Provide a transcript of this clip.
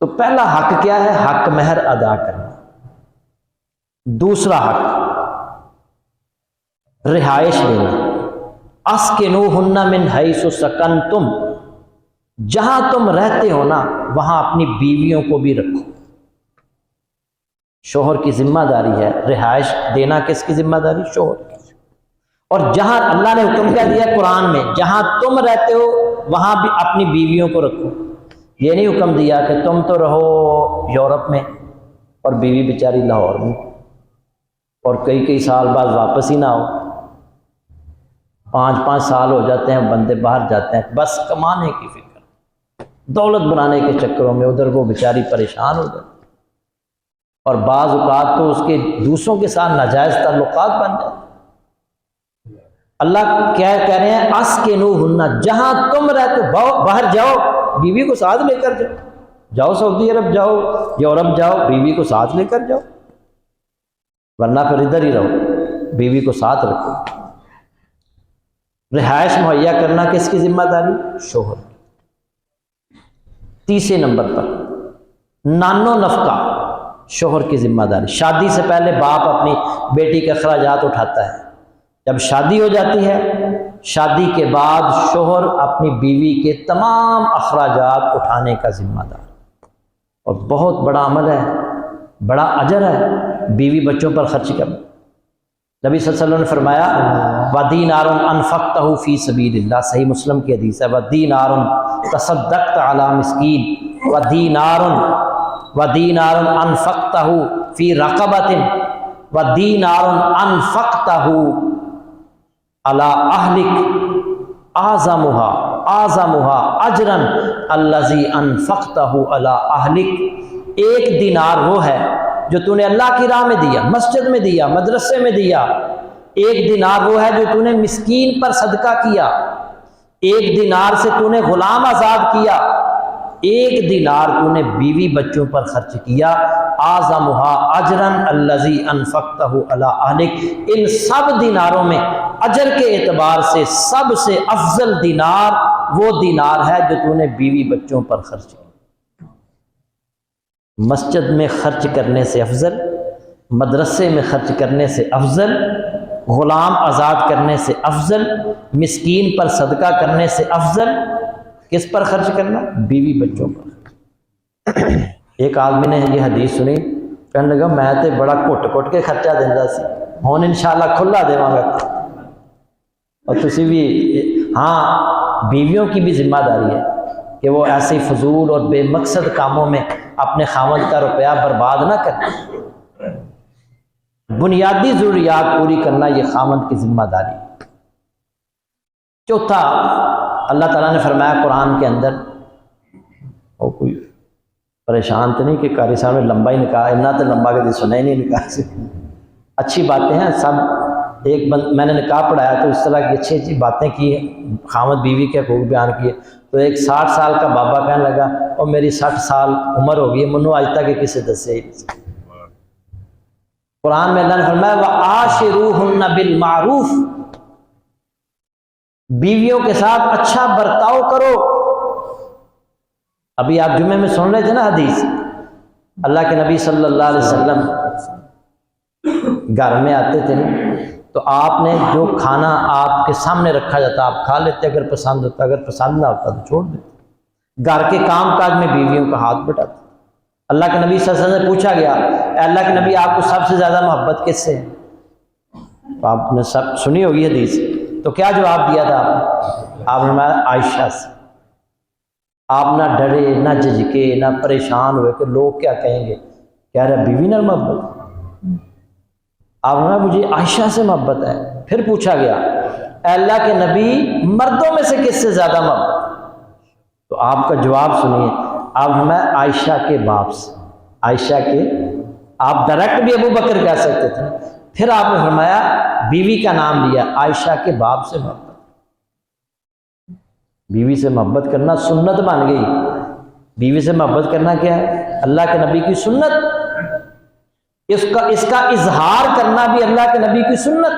تو پہلا حق کیا ہے؟ حق مہر ادا کرنا۔ دوسرا حق رہائش دینا، اسکنوہن من حیث سکنتم، جہاں تم رہتے ہو نا وہاں اپنی بیویوں کو بھی رکھو۔ شوہر کی ذمہ داری ہے رہائش دینا، کس کی ذمہ داری؟ شوہر کی۔ اور جہاں اللہ نے حکم کیا دیا قرآن میں، جہاں تم رہتے ہو وہاں بھی اپنی بیویوں کو رکھو۔ یہ نہیں حکم دیا کہ تم تو رہو یورپ میں اور بیوی بیچاری لاہور میں، اور کئی سال بعد واپس ہی نہ ہو، 5 سال ہو جاتے ہیں بندے باہر جاتے ہیں، بس کمانے کی فکر، دولت بنانے کے چکروں میں ادھر وہ بیچاری پریشان ہو جاتی، اور بعض اوقات تو اس کے دوسروں کے ساتھ ناجائز تعلقات بن جاتے۔ اللہ کیا کہہ رہے ہیں؟ اسکنوہن، جہاں تم رہتے ہو باہر جاؤ، بیوی کو ساتھ لے کر جاؤ، جاؤ سعودی عرب جاؤ، یورپ جاؤ، بیوی کو ساتھ لے کر جاؤ، ورنہ پھر ادھر ہی رہو، بیوی کو ساتھ رکھو۔ رہائش مہیا کرنا کس کی ذمہ داری؟ شوہر۔ تیسرے نمبر پر نانو نفقہ، شوہر کی ذمہ داری۔ شادی سے پہلے باپ اپنی بیٹی کے اخراجات اٹھاتا ہے، جب شادی ہو جاتی ہے شادی کے بعد شوہر اپنی بیوی کے تمام اخراجات اٹھانے کا ذمہ دار، اور بہت بڑا عمل ہے، بڑا اجر ہے بیوی بچوں پر خرچ کرنا۔ نبی صلی اللہ علیہ وسلم نے فرمایا وَدِينَارٌ أَنفَقْتَهُ فِي سَبِيلِ اللَّهِ، صحیح مسلم کی حدیث ہے، وَدِينَارٌ تَصَدَّقْتَ عَلَى مِسْكِين، وَدِينَارٌ أَنفَقْتَهُ فِي رَقَبَةٍ، وَدِينَارٌ أَنفَقْتَهُ عَلَى أَهْلِكَ أَعْظَمُهَا أَجْرًا الَّذِي أَنفَقْتَهُ عَلَى أَهْلِكَ۔ ایک دینار وہ ہے جو تو نے اللہ کی راہ میں دیا، مسجد میں دیا، مدرسے میں دیا۔ ایک دینار وہ ہے جو تو نے مسکین پر صدقہ کیا۔ ایک دینار سے تو نے غلام آزاد کیا۔ ایک دینار تو نے بیوی بچوں پر خرچ کیا۔ اعظمها اجرا الذی انفقته علی اہلک، ان سب دیناروں میں اجر کے اعتبار سے سب سے افضل دینار وہ دینار ہے جو تو نے بیوی بچوں پر خرچ کیا۔ مسجد میں خرچ کرنے سے افضل، مدرسے میں خرچ کرنے سے افضل، غلام آزاد کرنے سے افضل، مسکین پر صدقہ کرنے سے افضل کس پر خرچ کرنا؟ بیوی بچوں پر۔ ایک آدمی نے یہ حدیث سنی، کہنے لگا میں تے بڑا کٹ کے خرچہ دینا سی، ہون انشاءاللہ کھلا دے گا۔ اور تسی بھی، ہاں بیویوں کی بھی ذمہ داری ہے کہ وہ ایسے فضول اور بے مقصد کاموں میں اپنے خاوند کا روپیہ برباد نہ کریں۔ بنیادی ضروریات پوری کرنا یہ خاوند کی ذمہ داری۔ چوتھا، اللہ تعالیٰ نے فرمایا قرآن کے اندر، اور کوئی پریشان تو نہیں کہ قاری صاحب نے لمبا ہی نکاح، اتنا تو لمبا کہ سنا ہی نہیں نکاح سے، اچھی باتیں ہیں سب۔ ایک میں نے نکاح پڑھایا تو اس طرح کی اچھی باتیں کی، خاوند بیوی کے حقوق بیان کیے، تو ایک 60 سال کا بابا کہنے لگا اور میری 60 سال عمر ہو گئی، منو آج تک کسی دسے ہی نہیں۔ قرآن میں اللہ نے فرمایا وَعَاشِرُوهُنَّ بِالْمَعْرُوفِ، بیویوں کے ساتھ اچھا برتاؤ کرو۔ ابھی آپ جمعے میں سن رہے تھے نا حدیث، اللہ کے نبی صلی اللہ علیہ وسلم گھر میں آتے تھے تو آپ نے جو کھانا آپ کے سامنے رکھا جاتا آپ کھا لیتے، اگر پسند ہوتا، اگر پسند نہ ہوتا تو چھوڑ دیتے۔ گھر کے کام کاج میں بیویوں کا ہاتھ بٹاتے۔ اللہ کے نبی صلی اللہ علیہ وسلم سے پوچھا گیا اے اللہ کے نبی آپ کو سب سے زیادہ محبت کس سے ہے؟ تو آپ نے سب سنی ہوگی حدیث، تو کیا جواب دیا تھا آپ نے؟ عائشہ سے۔ آپ نہ ڈرے، نہ جھجکے، نہ پریشان ہوئے کہ لوگ کیا کہیں گے، کہہ رہے بیوی نہ محبت۔ آپ نے مجھے عائشہ سے محبت ہے۔ پھر پوچھا گیا اے اللہ کے نبی مردوں میں سے کس سے زیادہ محبت؟ تو آپ کا جواب سنیے، آپ ہمیں عائشہ کے باپ سے، عائشہ کے، آپ ڈائریکٹ بھی ابو بکر کہہ سکتے تھے، پھر آپ نے فرمایا بیوی کا نام لیا، عائشہ کے باپ سے محبت۔ بیوی سے محبت کرنا سنت بن گئی۔ بیوی سے محبت کرنا کیا ہے؟ اللہ کے نبی کی سنت، اس کا اظہار کرنا بھی اللہ کے نبی کی سنت۔